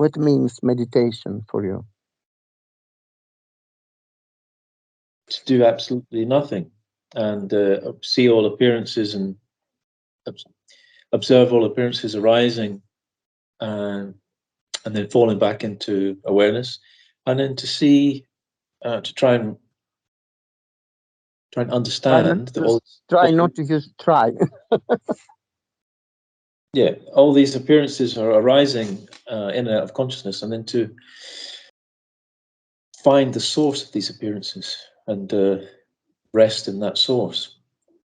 What means meditation for you? To do absolutely nothing and see all appearances and observe all appearances arising and then falling back into awareness, and then to see, to try and understand try not to use try. Yeah, all these appearances are arising in and out of consciousness, and then to find the source of these appearances and rest in that source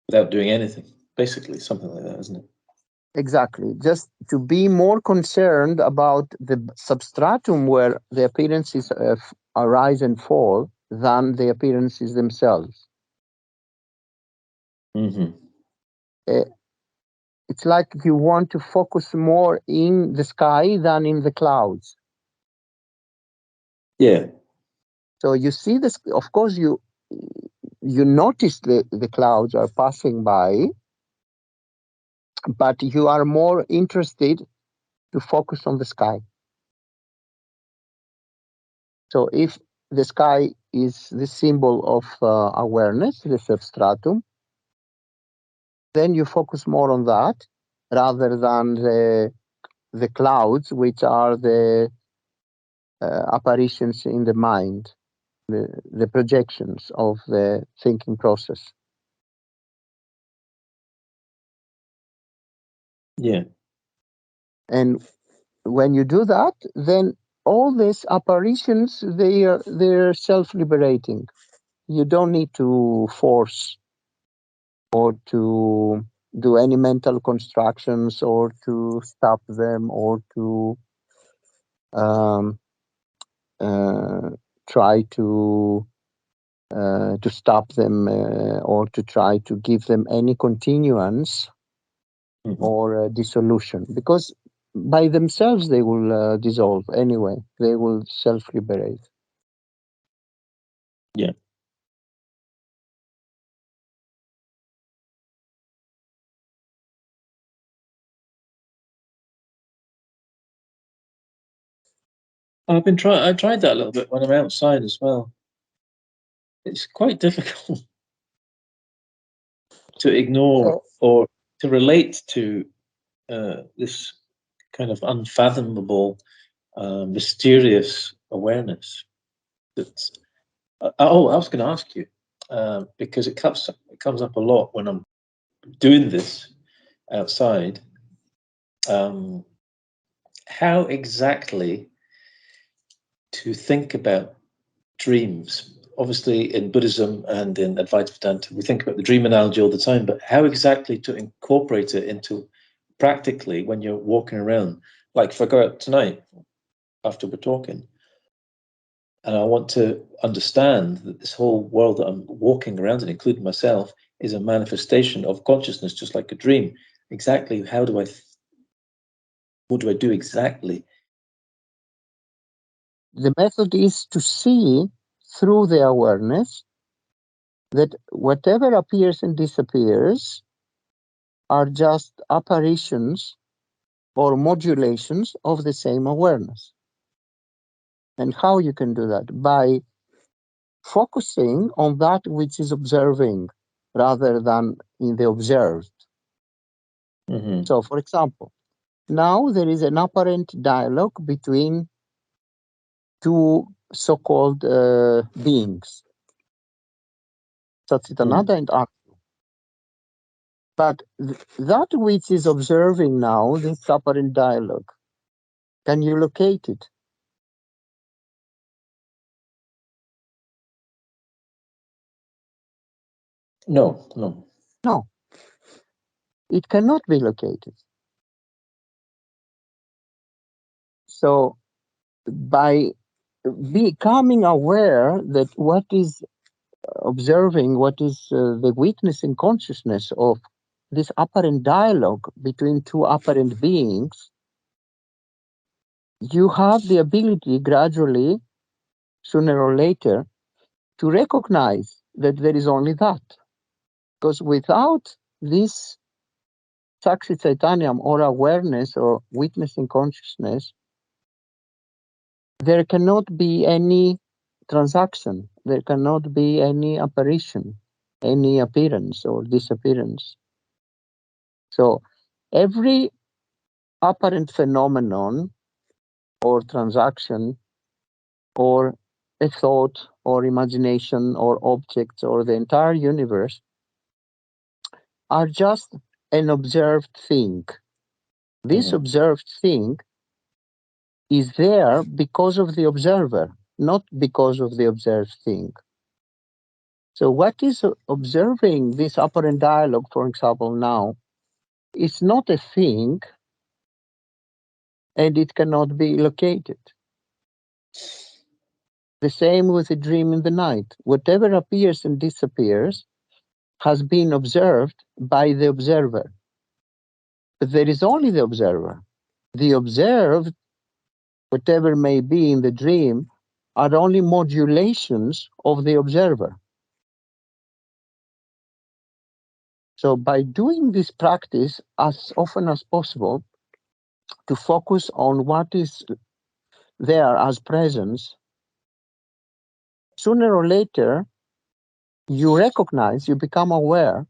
without doing anything. Basically, something like that, isn't it? Exactly. Just to be more concerned about the substratum where the appearances arise and fall than the appearances themselves. Mm-hmm. It's like you want to focus more in the sky than in the clouds. Yeah. So you see this, of course, you notice the clouds are passing by, but you are more interested to focus on the sky. So if the sky is the symbol of awareness, the substratum, then you focus more on that rather than the clouds, which are the apparitions in the mind, the projections of the thinking process. Yeah. And when you do that, then all these apparitions, they're self-liberating. You don't need to force or to do any mental constructions or to stop them or to try to stop them or to try to give them any continuance or dissolution, because by themselves they will dissolve anyway. They will self-liberate. Yeah. I tried that a little bit when I'm outside as well. It's quite difficult to ignore or to relate to this kind of unfathomable, mysterious awareness. That's I was going to ask you because it comes up a lot when I'm doing this outside. How exactly to think about dreams? Obviously, in Buddhism and in Advaita Vedanta, we think about the dream analogy all the time, but how exactly to incorporate it into practically when you're walking around? Like if I go out tonight after we're talking, and I want to understand that this whole world that I'm walking around in, including myself, is a manifestation of consciousness, just like a dream. Exactly what do I do exactly? The method is to see through the awareness that whatever appears and disappears are just apparitions or modulations of the same awareness. And how you can do that? By focusing on that which is observing rather than in the observed. Mm-hmm. So, for example, now there is an apparent dialogue between two so-called beings, Satchitananda and Andrew. But that which is observing now, this apparent dialogue, can you locate it? No. No. It cannot be located. So by becoming aware that what is observing, what is the witnessing consciousness of this apparent dialogue between two apparent beings, you have the ability gradually, sooner or later, to recognize that there is only that. Because without this Satchitananda or awareness or witnessing consciousness, there cannot be any transaction, there cannot be any apparition, any appearance or disappearance. So every apparent phenomenon or transaction or a thought or imagination or objects or the entire universe are just an observed thing. This observed thing is there because of the observer, not because of the observed thing. So what is observing this apparent dialogue, for example, now, is not a thing, and it cannot be located. The same with a dream in the night. Whatever appears and disappears has been observed by the observer. But there is only the observer. The observed, whatever may be in the dream, are only modulations of the observer. So by doing this practice as often as possible, to focus on what is there as presence, sooner or later, you recognize, you become aware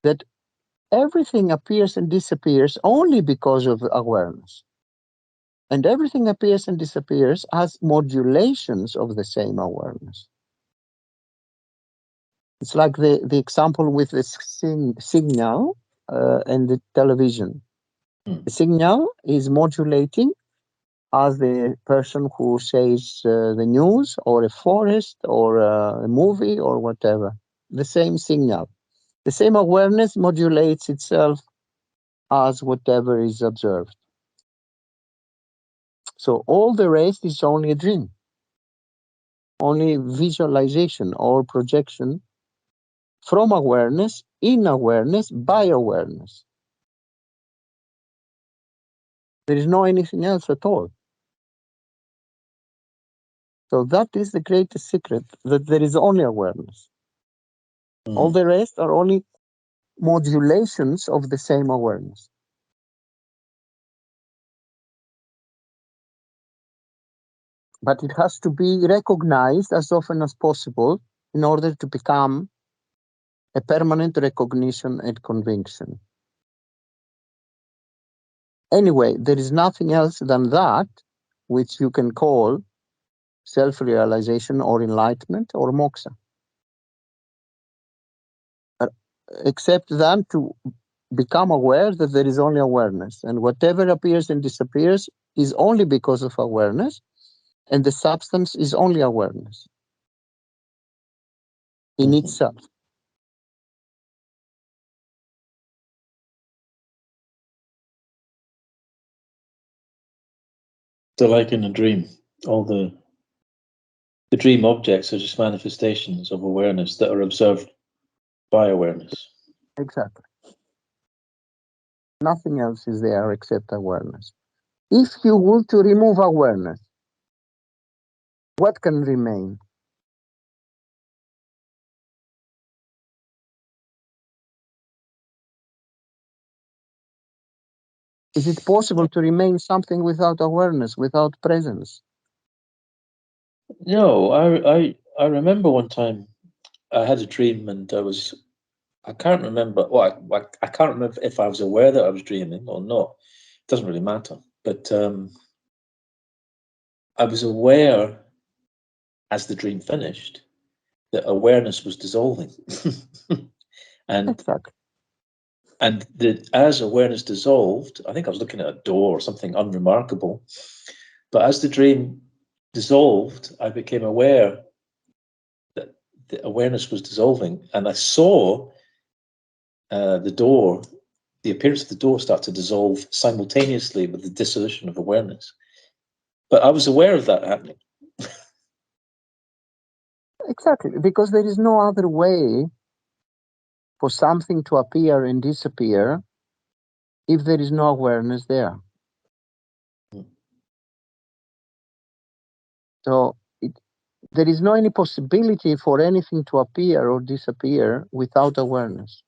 that everything appears and disappears only because of awareness. And everything appears and disappears as modulations of the same awareness. It's like the example with the signal and the television. The signal is modulating as the person who says the news or a forest or a movie or whatever. The same signal. The same awareness modulates itself as whatever is observed. So all the rest is only a dream, only visualization or projection from awareness, in awareness, by awareness. There is no anything else at all. So that is the greatest secret, that there is only awareness. All the rest are only modulations of the same awareness. But it has to be recognized as often as possible in order to become a permanent recognition and conviction. Anyway, there is nothing else than that which you can call self-realization or enlightenment or moksha. Except then to become aware that there is only awareness, and whatever appears and disappears is only because of awareness, and the substance is only awareness in itself. So like in a dream, all the dream objects are just manifestations of awareness that are observed by awareness. Exactly. Nothing else is there except awareness. If you were to remove awareness, what can remain? Is it possible to remain something without awareness, without presence? No, I remember one time I had a dream and I can't remember, I can't remember if I was aware that I was dreaming or not. It doesn't really matter. But I was aware as the dream finished that awareness was dissolving. and Exactly. And as awareness dissolved, I think I was looking at a door or something unremarkable, but as the dream dissolved, I became aware that the awareness was dissolving, and I saw the door, the appearance of the door start to dissolve simultaneously with the dissolution of awareness. But I was aware of that happening. Exactly, because there is no other way for something to appear and disappear if there is no awareness there. So there is no any possibility for anything to appear or disappear without awareness.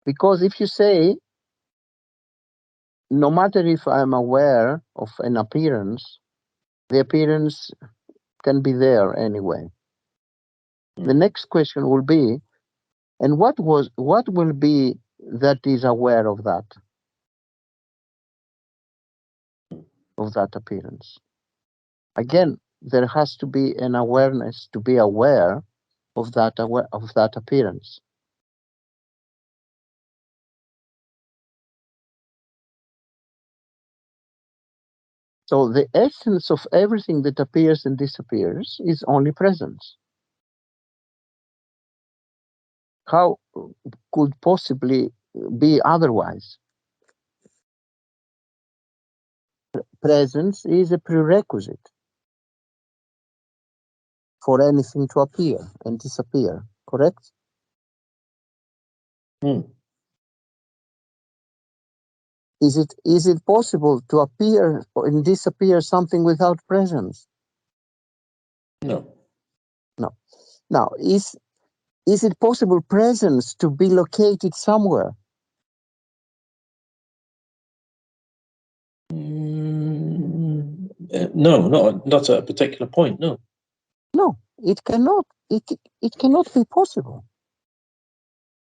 Because if you say no matter if I'm aware of an appearance, the appearance can be there anyway. The next question will be, and what will be that is aware of that appearance? Again, there has to be an awareness to be aware of that appearance. So the essence of everything that appears and disappears is only presence. How could possibly be otherwise? Presence is a prerequisite for anything to appear and disappear, correct? Is it possible to appear and disappear something without presence? No. No. Now, is it possible presence to be located somewhere? No, not at a particular point, no. No, it cannot. It cannot be possible.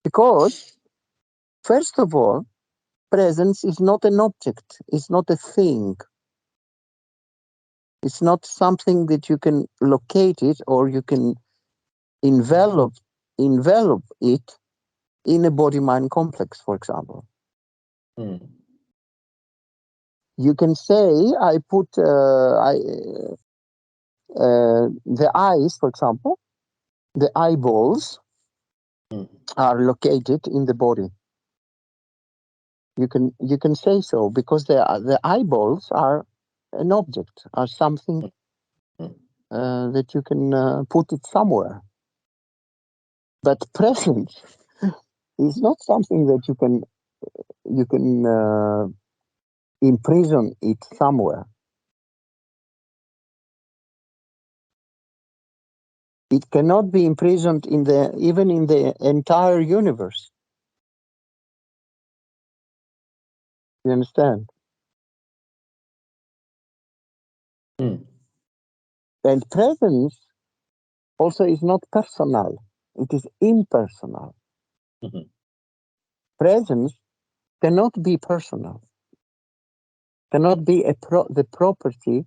Because, first of all, presence is not an object, it's not a thing. It's not something that you can locate it or you can envelop it in a body-mind complex, for example. You can say, I put the eyes, for example, the eyeballs are located in the body. You can say so because the eyeballs are an object, are something that you can put it somewhere. But presence is not something that you can imprison it somewhere. It cannot be imprisoned even in the entire universe. You understand? And presence also is not personal. It is impersonal. Presence cannot be personal. Cannot be the property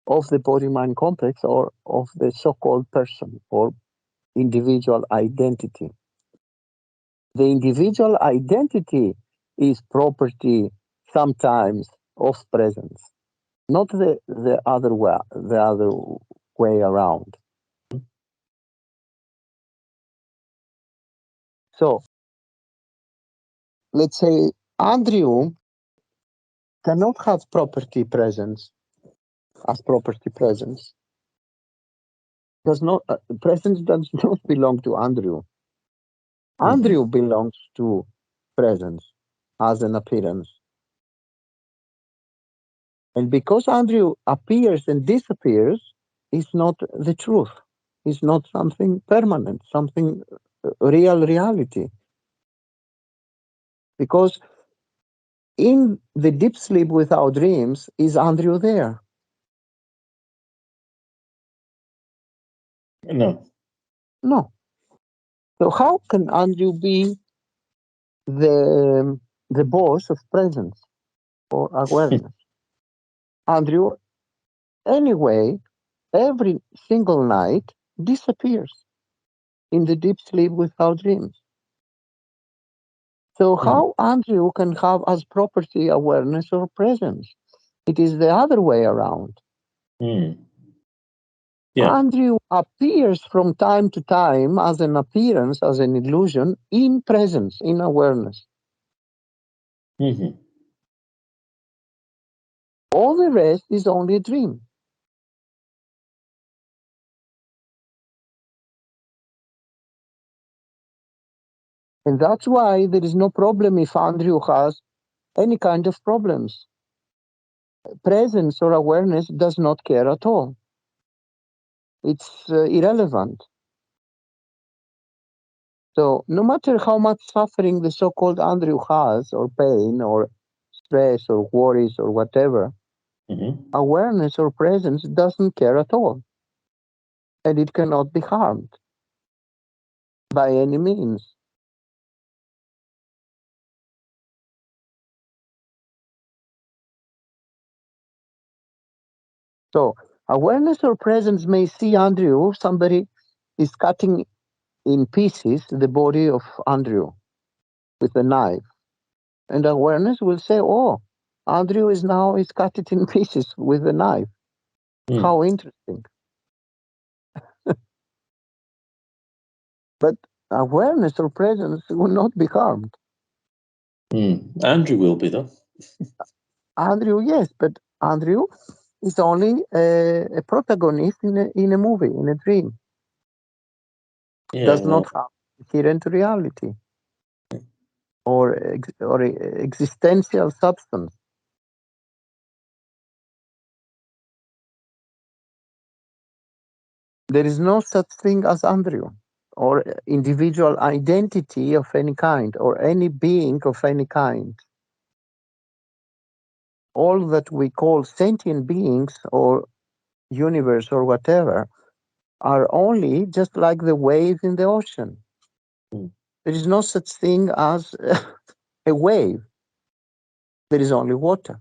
of the body-mind complex or of the so-called person or individual identity. The individual identity is property sometimes of presence, not the other way around. So let's say Andrew cannot have property presence as property presence. Presence does not belong to Andrew. Andrew belongs to presence as an appearance. And because Andrew appears and disappears, it's not the truth. It's not something permanent, something real reality. Because in the deep sleep without dreams, is Andrew there? No. No. So how can Andrew be the boss of presence or awareness? Andrew, anyway, every single night disappears in the deep sleep without dreams. So how Andrew can have as property awareness or presence? It is the other way around. Yeah. Andrew appears from time to time as an appearance, as an illusion, in presence, in awareness. All the rest is only a dream. And that's why there is no problem if Andrew has any kind of problems. Presence or awareness does not care at all. It's irrelevant. So no matter how much suffering the so-called Andrew has, or pain, or stress or worries or whatever, Mm-hmm. awareness or presence doesn't care at all. And it cannot be harmed by any means. So awareness or presence may see Andrew, somebody is cutting in pieces the body of Andrew with a knife. And awareness will say, oh, Andrew is cut it in pieces with a knife. Mm. How interesting. But awareness or presence will not be harmed. Andrew will be, though. Andrew, yes, but Andrew is only a protagonist in a movie, in a dream. Yeah, Does not have inherent reality or existential substance. There is no such thing as Andrew or individual identity of any kind or any being of any kind. All that we call sentient beings or universe or whatever are only just like the waves in the ocean. There is no such thing as a wave. There is only water.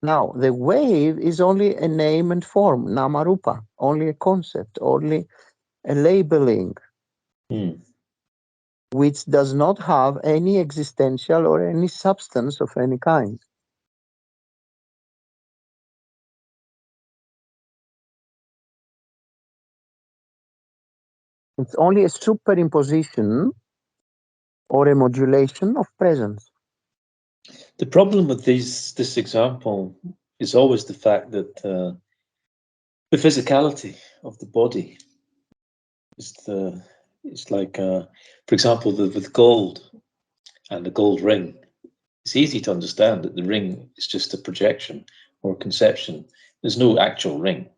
Now, the wave is only a name and form, namarupa, only a concept, only a labeling, which does not have any existential or any substance of any kind. It's only a superimposition or a modulation of presence. The problem with this example is always the fact that the physicality of the body is it's like, for example, with gold and the gold ring. It's easy to understand that the ring is just a projection or a conception. There's no actual ring.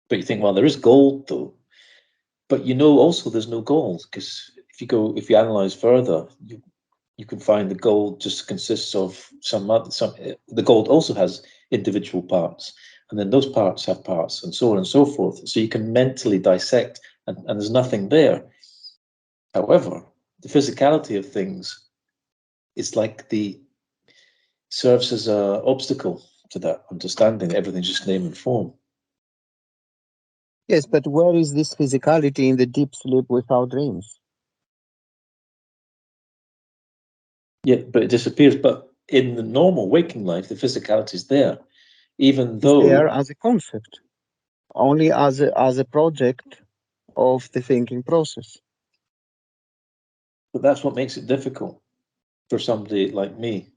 But you think, well, there is gold though. But you know also there's no gold, because if you analyze further, you can find the gold just consists of the gold also has individual parts, and then those parts have parts, and so on and so forth. So you can mentally dissect, and there's nothing there. However, the physicality of things is like serves as an obstacle to that understanding that everything's just name and form. Yes, but where is this physicality in the deep sleep without dreams? Yeah, but it disappears. But in the normal waking life, the physicality is there, even though it's there as a concept, only as a project of the thinking process. But that's what makes it difficult for somebody like me.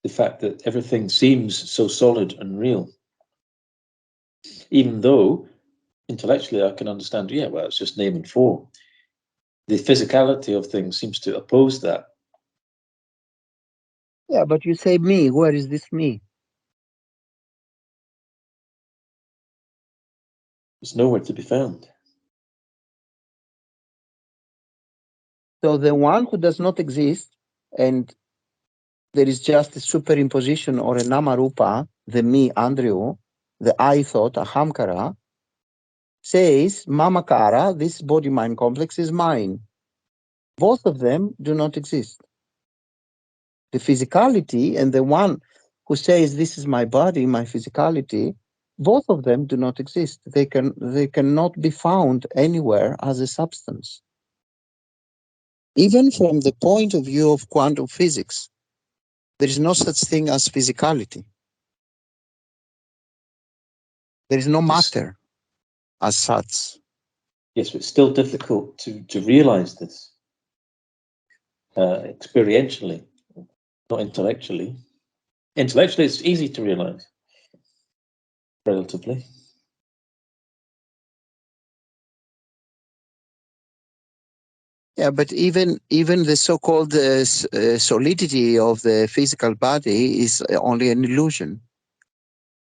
The fact that everything seems so solid and real, even though intellectually I can understand, yeah, well, it's just name and form. The physicality of things seems to oppose that. Yeah, but you say me, where is this me? It's nowhere to be found. So the one who does not exist, and there is just a superimposition or a namarupa, the me, Andrew, the I thought, ahamkara, says, mamakara, this body-mind complex is mine. Both of them do not exist. The physicality and the one who says, this is my body, my physicality, both of them do not exist. They cannot be found anywhere as a substance. Even from the point of view of quantum physics, there is no such thing as physicality. There is no matter as such. Yes, but it's still difficult to realize this experientially, not intellectually. Intellectually, it's easy to realize, relatively. Yeah, but even the so-called solidity of the physical body is only an illusion.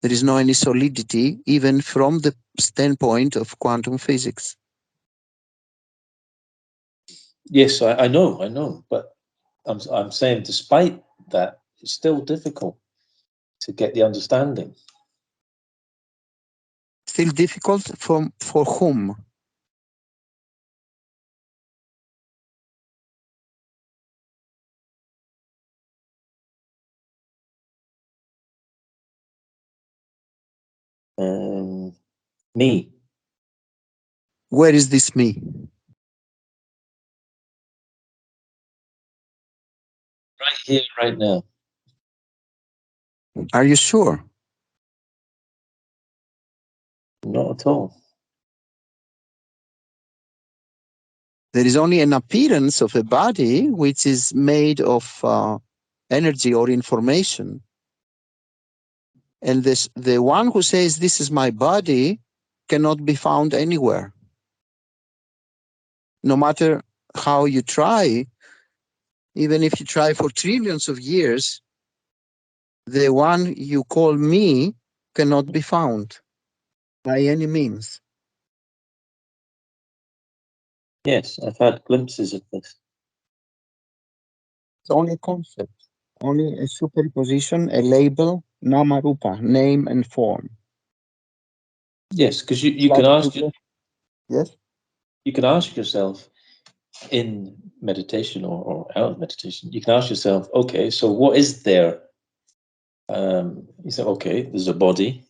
There is no any solidity, even from the standpoint of quantum physics. Yes, I know, but I'm saying despite that, it's still difficult to get the understanding. Still difficult for whom? Me. Where is this me? Right here, right now. Are you sure? Not at all. There is only an appearance of a body which is made of energy or information. And the one who says, this is my body, cannot be found anywhere. No matter how you try, even if you try for trillions of years, the one you call me cannot be found by any means. Yes, I've had glimpses of this. It's only a concept, only a superposition, a label, nama rupa, name and form. Yes, because you Like can ask yes. You can ask yourself in meditation or out of meditation, you can ask yourself, okay, so what is there? You say, okay, there's a body,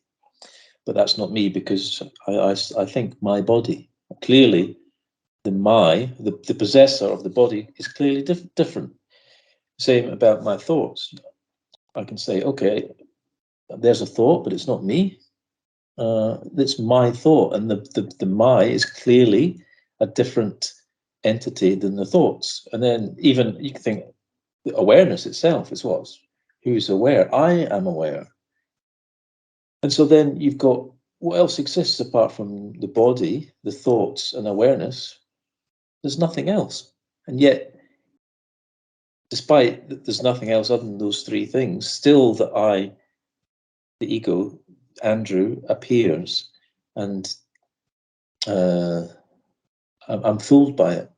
but that's not me because I think my body. Clearly, the possessor of the body is clearly different. Same about my thoughts. I can say, okay, there's a thought, but it's not me. It's my thought, and the my is clearly a different entity than the thoughts. And then even you can think the awareness itself is who's aware? I am aware. And so then you've got what else exists apart from the body, the thoughts, and awareness? There's nothing else. And yet, despite that there's nothing else other than those three things, still the I, the ego, Andrew, appears, and I'm fooled by it.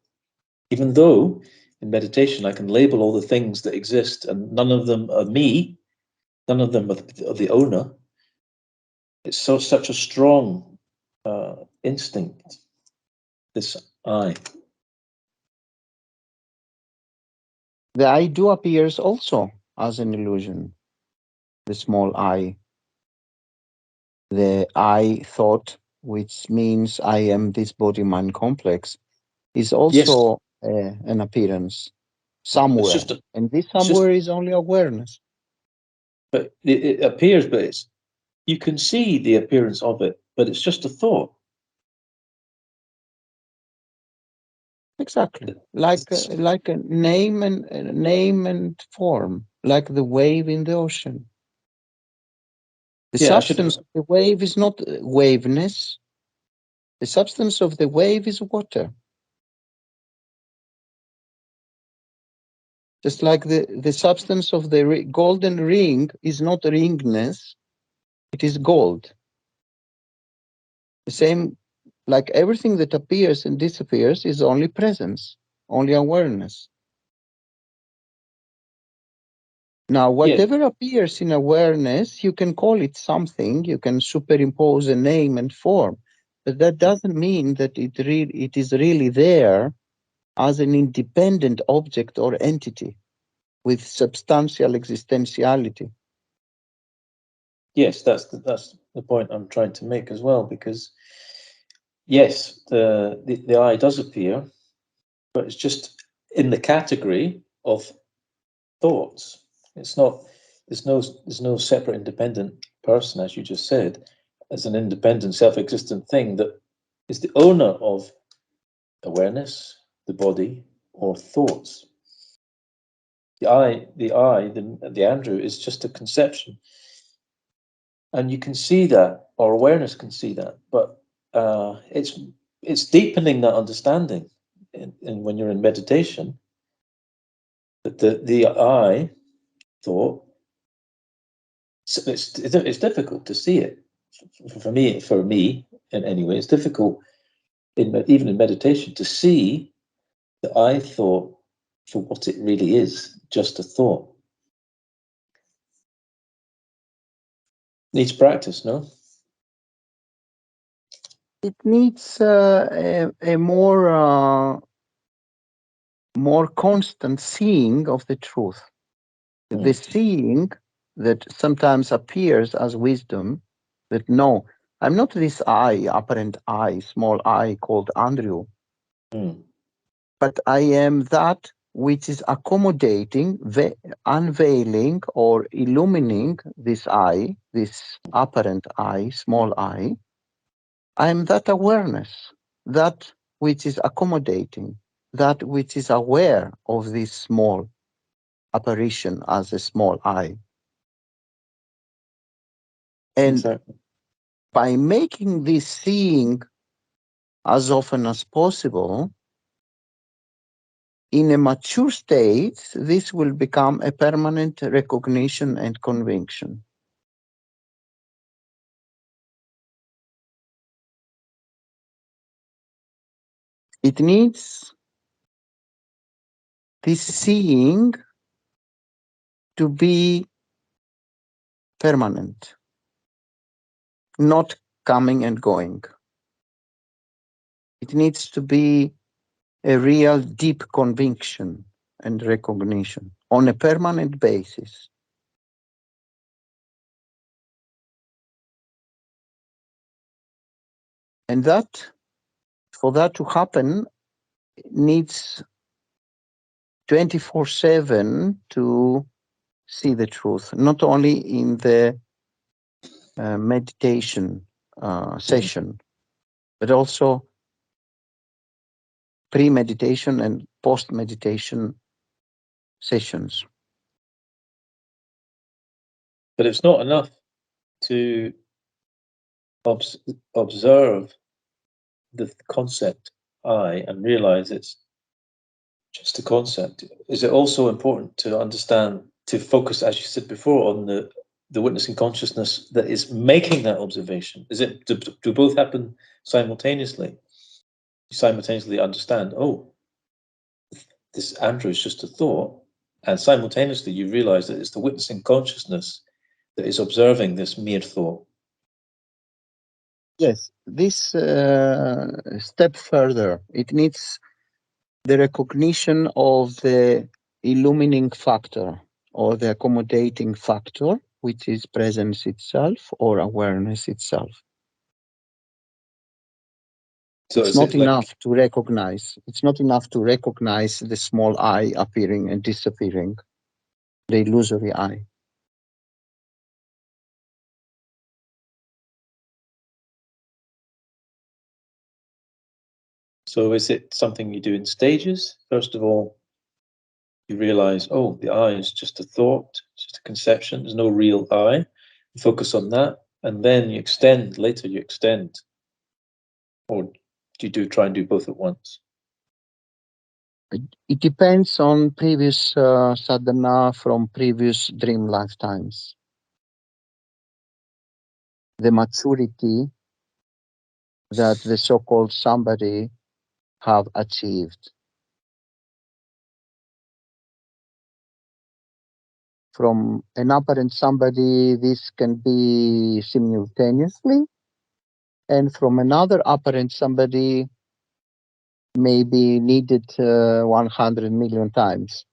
Even though in meditation I can label all the things that exist and none of them are me, none of them are the owner. It's such a strong instinct, this I. The I do appears also as an illusion, the small I. The I thought, which means I am this body-mind complex, is also an appearance somewhere. And this somewhere is only awareness. But it appears, but you can see the appearance of it, but it's just a thought. Exactly, like a name and form, like the wave in the ocean. The substance of the wave is not waveness. The substance of the wave is water. Just like the substance of the golden ring is not ringness, it is gold. The same, like everything that appears and disappears is only presence, only awareness. Now, whatever appears in awareness, you can call it something, you can superimpose a name and form, but that doesn't mean that it is really there as an independent object or entity with substantial existentiality. Yes, that's the point I'm trying to make as well, because yes, the I does appear, but it's just in the category of thoughts. It's not. There's no separate independent person, as you just said, as an independent, self-existent thing that is the owner of awareness, the body, or thoughts. The Andrew is just a conception, and you can see that, or awareness can see that, but it's deepening that understanding, and when you're in meditation, that the I thought, it's difficult to see it. For me, in any way, it's difficult even in meditation to see the I thought for what it really is, just a thought. Needs practice, no? It needs a more constant seeing of the truth. The seeing that sometimes appears as wisdom, that no, I'm not this I, apparent I, small I called Andrew, but I am that which is accommodating, unveiling or illumining this I, this apparent I, small I. I am that awareness, that which is accommodating, that which is aware of this small apparition as a small I. And exactly. By making this seeing as often as possible, in a mature state, this will become a permanent recognition and conviction. It needs this seeing to be permanent, not coming and going. It needs to be a real deep conviction and recognition on a permanent basis. And that, for that to happen, needs 24/7 to see the truth, not only in the meditation session, but also pre-meditation and post-meditation sessions. But it's not enough to observe the concept I and realize it's just a concept. Is it also important to understand, to focus, as you said before, on the witnessing consciousness that is making that observation? Is it, do both happen simultaneously? You simultaneously understand, oh, this Andrew is just a thought, and simultaneously you realize that it's the witnessing consciousness that is observing this mere thought. Yes, this step further, it needs the recognition of the illumining factor or the accommodating factor, which is presence itself or awareness itself. So it's not enough to recognize. It's not enough to recognize the small I appearing and disappearing, the illusory I. So is it something you do in stages? First of all, you realize, oh, the I is just a thought, just a conception. There's no real I. You focus on that, and then you extend. Later, you extend, or do you try and do both at once? It depends on previous sadhana from previous dream lifetimes. The maturity that the so-called somebody have achieved. From an apparent somebody, this can be simultaneously, and from another apparent somebody, maybe needed 100 million times,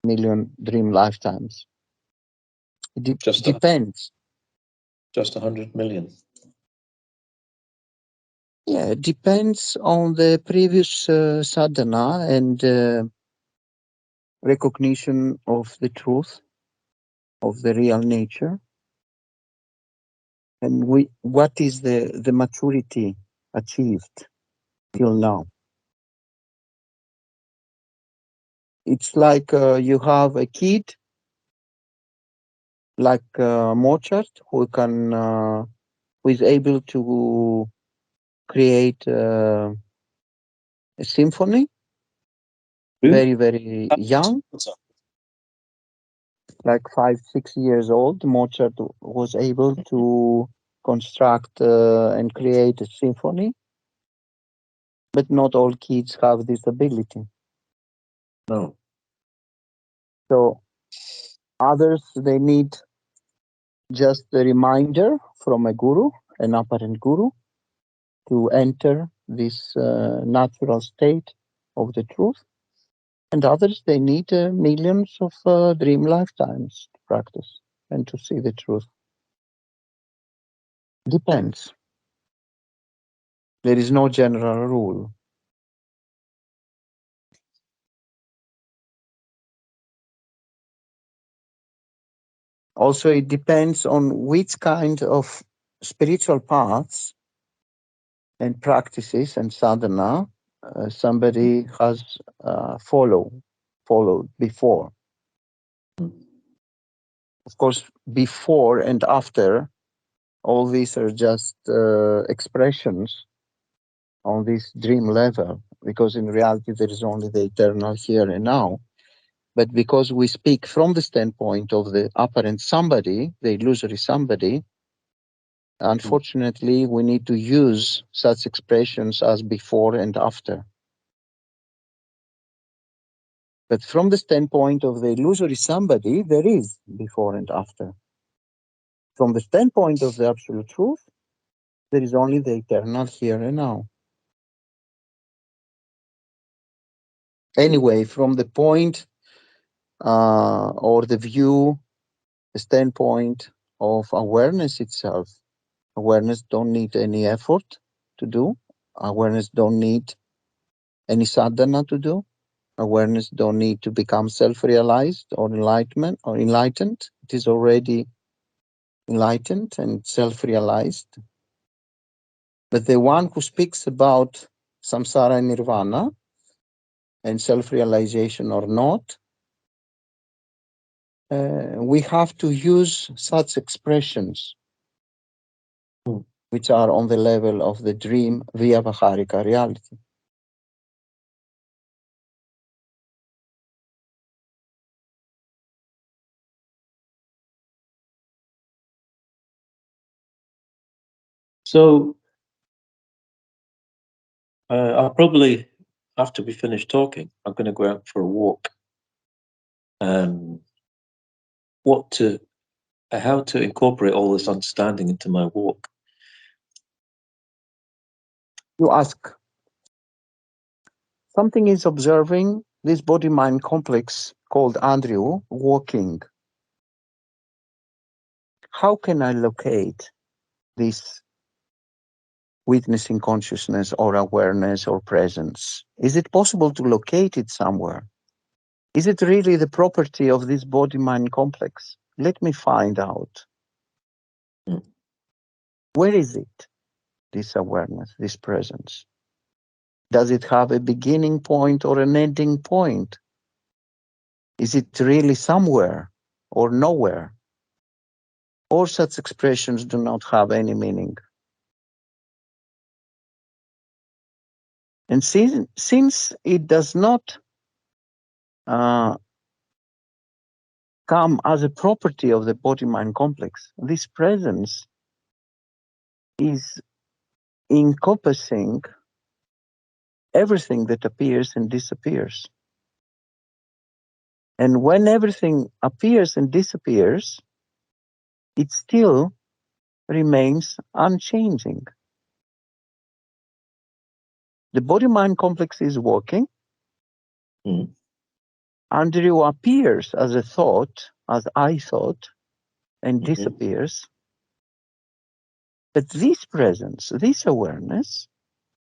million dream lifetimes. It depends. Just 100 million. Yeah, it depends on the previous sadhana and recognition of the truth, of the real nature, and what is the maturity achieved till now. It's like you have a kid like Mozart who is able to create a symphony very, very young, like 5-6 years old. Mozart was able to construct and create a symphony, but not all kids have this ability. No. So others, they need just a reminder from a guru, an apparent guru, to enter this natural state of the truth. And others, they need millions of dream lifetimes to practice and to see the truth. Depends. There is no general rule. Also, it depends on which kind of spiritual paths and practices and sadhana somebody has followed before. Of course, before and after, all these are just expressions on this dream level, because in reality there is only the eternal here and now. But because we speak from the standpoint of the apparent somebody, the illusory somebody, unfortunately we need to use such expressions as before and after. But from the standpoint of the illusory somebody, there is before and after. From the standpoint of the absolute truth, there is only the eternal here and now. Anyway, from the point or the view, the standpoint of awareness itself, awareness don't need any effort to do. Awareness don't need any sadhana to do. Awareness don't need to become self-realized or enlightened. It is already enlightened and self-realized. But the one who speaks about samsara and nirvana and self-realization or not, we have to use such expressions which are on the level of the dream vyavaharika reality. So I'll probably, after we finish talking, I'm going to go out for a walk. How to incorporate all this understanding into my walk. You ask, something is observing this body-mind complex called Andrew walking. How can I locate this witnessing consciousness or awareness or presence? Is it possible to locate it somewhere? Is it really the property of this body-mind complex? Let me find out. Where is it, this awareness, this presence? Does it have a beginning point or an ending point? Is it really somewhere or nowhere? Or such expressions do not have any meaning? And since it does not come as a property of the body-mind complex, this presence is encompassing everything that appears and disappears. And when everything appears and disappears, it still remains unchanging. The body-mind complex is working. Andrew appears as a thought, as I thought, and disappears. But this presence, this awareness,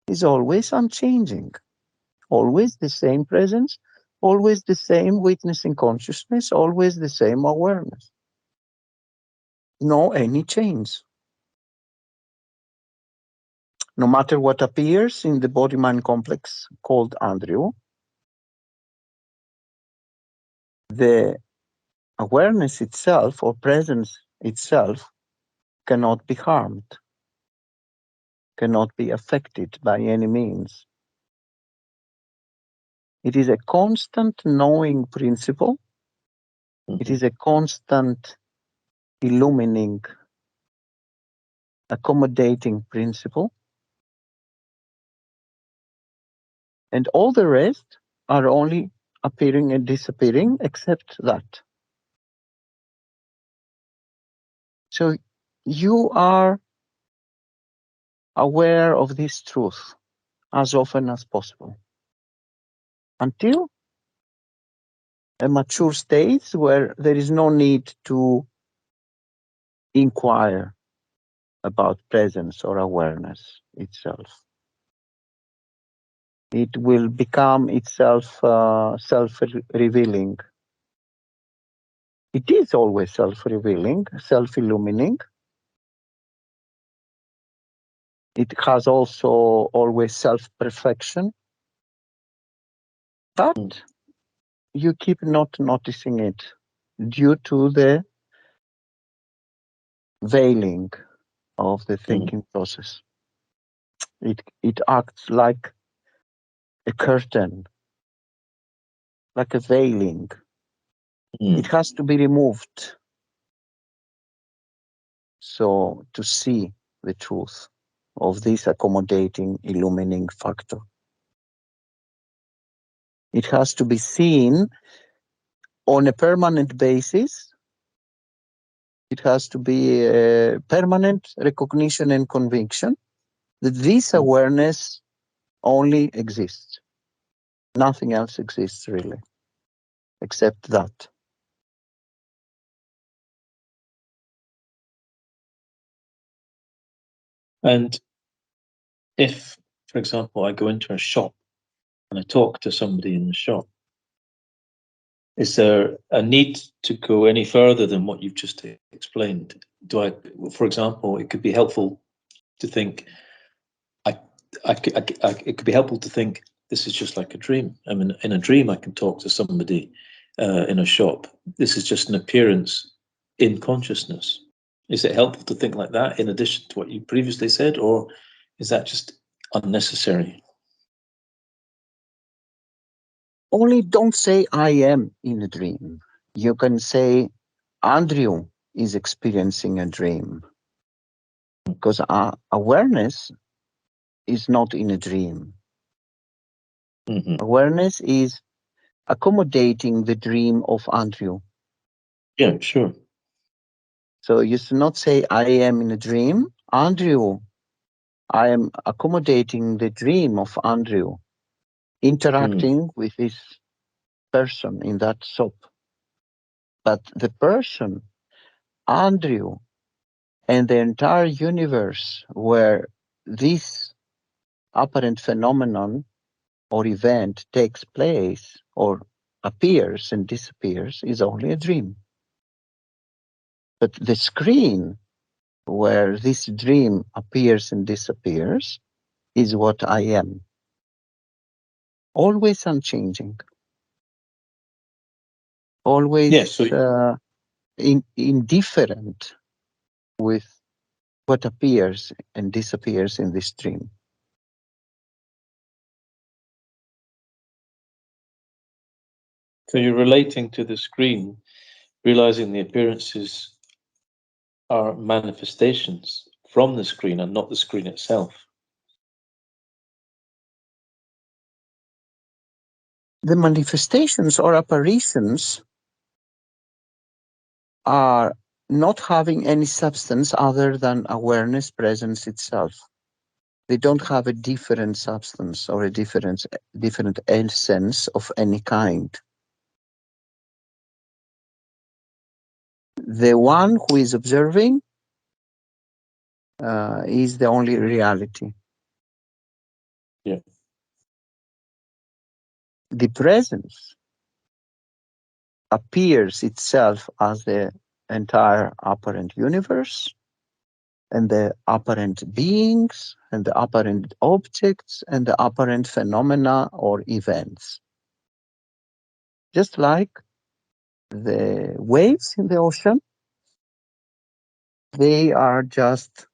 is always unchanging. Always the same presence, always the same witnessing consciousness, always the same awareness. No any change. No matter what appears in the body-mind complex called Andrew, the awareness itself or presence itself cannot be harmed, cannot be affected by any means. It is a constant knowing principle. It is a constant illumining, accommodating principle. And all the rest are only appearing and disappearing except that. So you are aware of this truth as often as possible until a mature stage where there is no need to inquire about presence or awareness itself. It will become itself self-revealing. It is always self-revealing, self-illumining. It has also always self-perfection. But you keep not noticing it due to the veiling of the thinking process. It acts like a curtain, like a veiling. It has to be removed so to see the truth of this accommodating, illumining factor. It has to be seen on a permanent basis. It has to be a permanent recognition and conviction that this awareness only exists. Nothing else exists really, except that. And if, for example, I go into a shop and I talk to somebody in the shop, is there a need to go any further than what you've just explained? For example, it could be helpful to think, it could be helpful to think this is just like a dream. I mean, in a dream, I can talk to somebody in a shop. This is just an appearance in consciousness. Is it helpful to think like that in addition to what you previously said, or is that just unnecessary? Only don't say I am in a dream. You can say Andrew is experiencing a dream, because our awareness is not in a dream. Awareness is accommodating the dream of Andrew. Yeah, sure. So you should not say I am in a dream. Andrew, I am accommodating the dream of Andrew, interacting with this person in that shop. But the person, Andrew, and the entire universe where this apparent phenomenon or event takes place or appears and disappears is only a dream. But the screen where this dream appears and disappears is what I am. Always unchanging. Always indifferent with what appears and disappears in this dream. So you're relating to the screen, realizing the appearances are manifestations from the screen and not the screen itself. The manifestations or apparitions are not having any substance other than awareness, presence itself. They don't have a different substance or a different essence of any kind. The one who is observing is the only reality. Yeah. The presence appears itself as the entire apparent universe and the apparent beings and the apparent objects and the apparent phenomena or events. Just like the waves in the ocean, they are just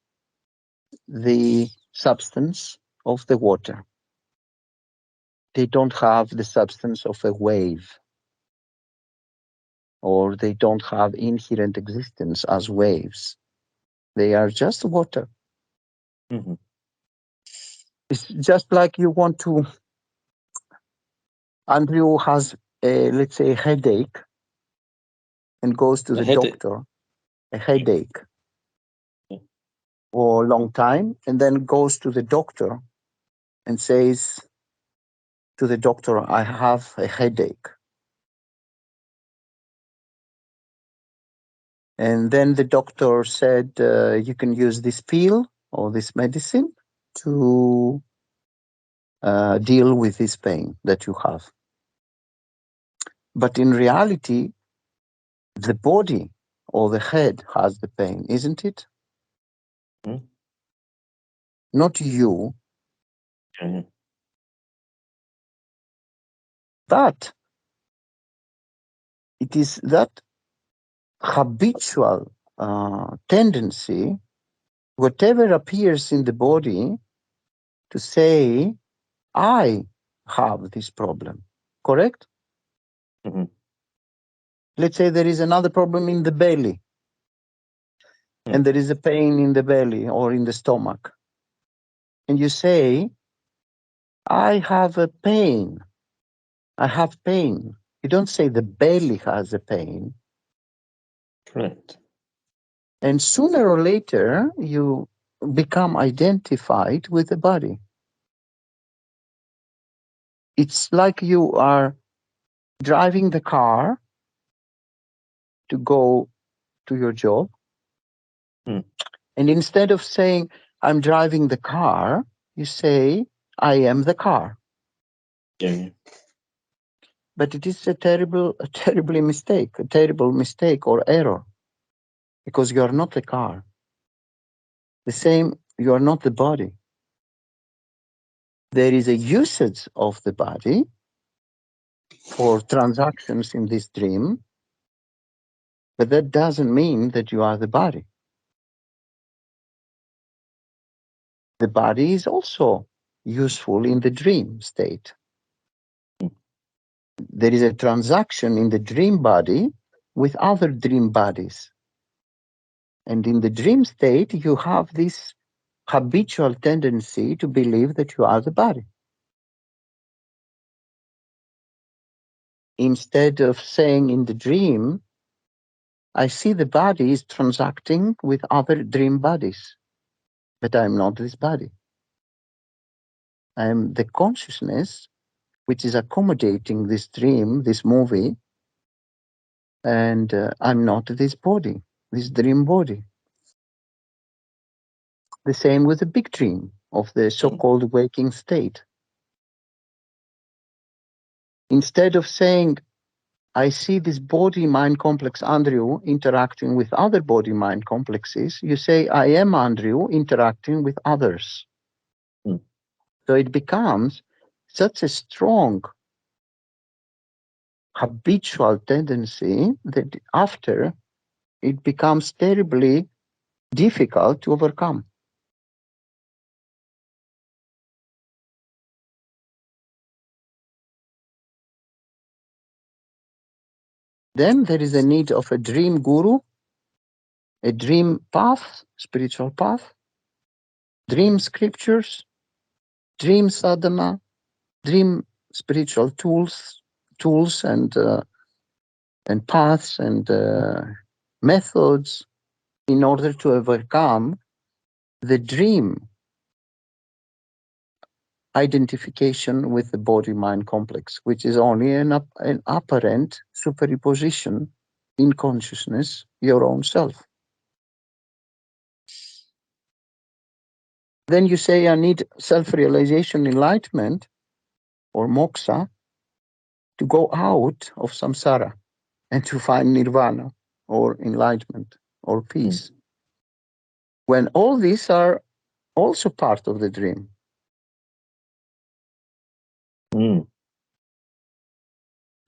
the substance of the water. They don't have the substance of a wave, or they don't have inherent existence as waves. They are just water. It's just like you want to, Andrew has let's say, a headache and goes to the doctor, a headache, for a long time, and then goes to the doctor and says to the doctor, I have a headache. And then the doctor said, you can use this pill or this medicine to deal with this pain that you have. But in reality, the body or the head has the pain, isn't it? Mm. Not you. Mm. But it is that habitual tendency, whatever appears in the body, to say, I have this problem, correct? Mm-hmm. Let's say there is another problem in the belly, and there is a pain in the belly or in the stomach. And you say, I have a pain. I have pain. You don't say the belly has a pain. Correct. And sooner or later, you become identified with the body. It's like you are driving the car to go to your job. Mm. And instead of saying, I'm driving the car, you say, I am the car. Yeah. But it is a terrible mistake or error, because you are not the car. The same, you are not the body. There is a usage of the body for transactions in this dream, but that doesn't mean that you are the body. The body is also useful in the dream state. There is a transaction in the dream body with other dream bodies. And in the dream state, you have this habitual tendency to believe that you are the body. Instead of saying in the dream, I see the body is transacting with other dream bodies, but I'm not this body. I am the consciousness which is accommodating this dream, this movie, and I'm not this body, this dream body. The same with the big dream of the so-called waking state. Instead of saying, I see this body-mind complex Andrew interacting with other body-mind complexes, you say, I am Andrew interacting with others. Mm. So it becomes such a strong habitual tendency that after it becomes terribly difficult to overcome. Then there is a need of a dream guru, a dream path, spiritual path, dream scriptures, dream sadhana, dream spiritual tools and paths and methods in order to overcome the dream identification with the body-mind complex, which is only an apparent superposition in consciousness, your own self. Then you say, I need self-realization, enlightenment, or moksha, to go out of samsara and to find nirvana, or enlightenment, or peace. When all these are also part of the dream.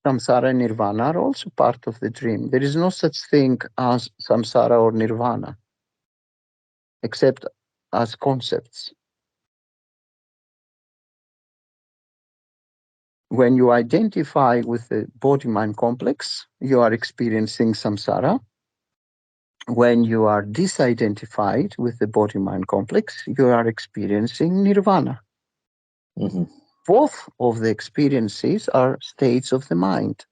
Samsara and nirvana are also part of the dream. There is no such thing as samsara or nirvana, except as concepts. When you identify with the body-mind complex, you are experiencing samsara. When you are disidentified with the body-mind complex, you are experiencing nirvana. Mm-hmm. Both of the experiences are states of the mind.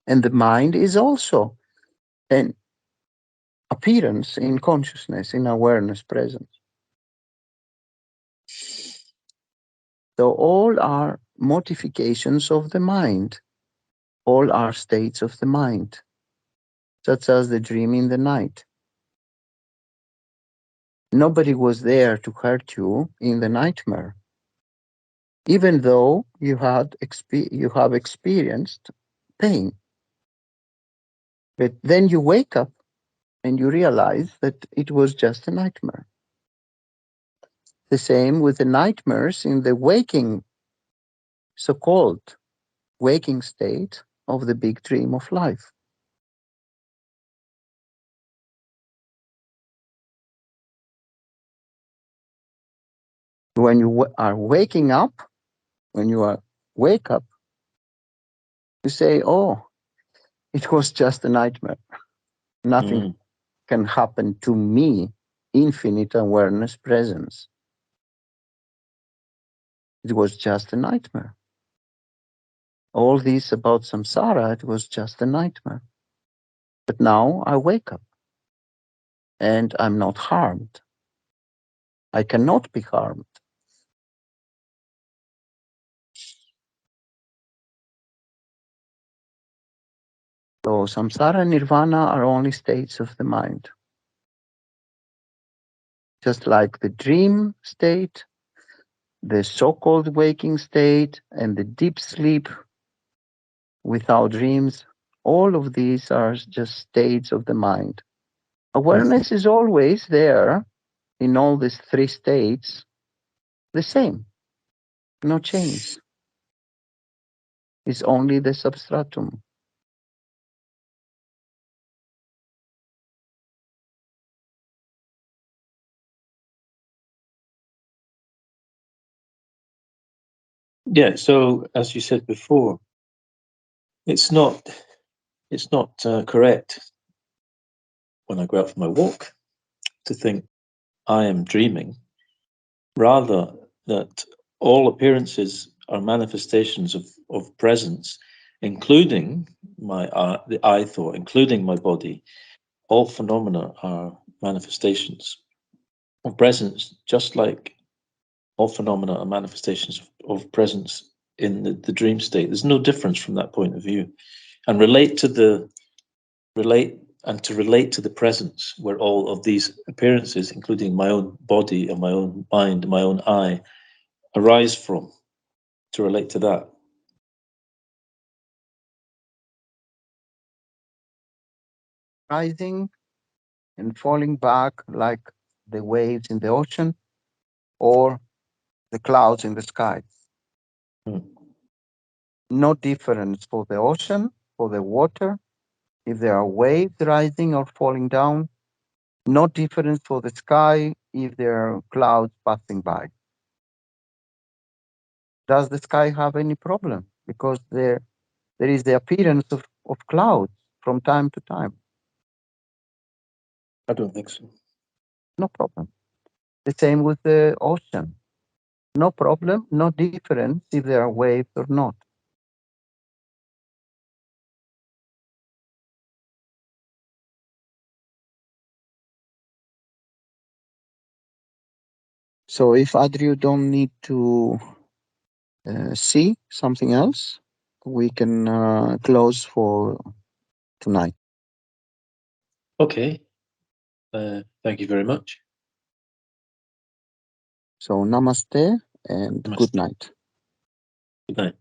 And the mind is also an appearance in consciousness, in awareness, presence. So all are modifications of the mind. All are states of the mind, such as the dream in the night. Nobody was there to hurt you in the nightmare, even though you have experienced pain. But then you wake up and you realize that it was just a nightmare. The same with the nightmares in the waking, so-called waking state of the big dream of life. When you are waking up, when you wake up, you say, oh, it was just a nightmare. Nothing can happen to me, infinite awareness presence. It was just a nightmare. All this about samsara, it was just a nightmare. But now I wake up and I'm not harmed. I cannot be harmed. So samsara and nirvana are only states of the mind. Just like the dream state, the so-called waking state, and the deep sleep without dreams, all of these are just states of the mind. Awareness is always there in all these three states, the same, no change. It's only the substratum. Yeah, so as you said before, it's not correct when I go out for my walk to think I am dreaming. Rather, that all appearances are manifestations of presence, including the I thought, including my body. All phenomena are manifestations of presence, just like all phenomena are manifestations of presence in the dream state. There's no difference from that point of view. And relate to the presence where all of these appearances, including my own body and my own mind, my own I, arise from, to relate to that. Rising and falling back like the waves in the ocean or the clouds in the sky. No difference for the ocean, for the water, if there are waves rising or falling down. No difference for the sky if there are clouds passing by. Does the sky have any problem? Because there is the appearance of clouds from time to time. I don't think so. No problem. The same with the ocean. No problem, no difference if there are waves or not. So if Andrew don't need to see something else, we can close for tonight. Okay. Thank you very much. So namaste and Namaste. good night. Good night.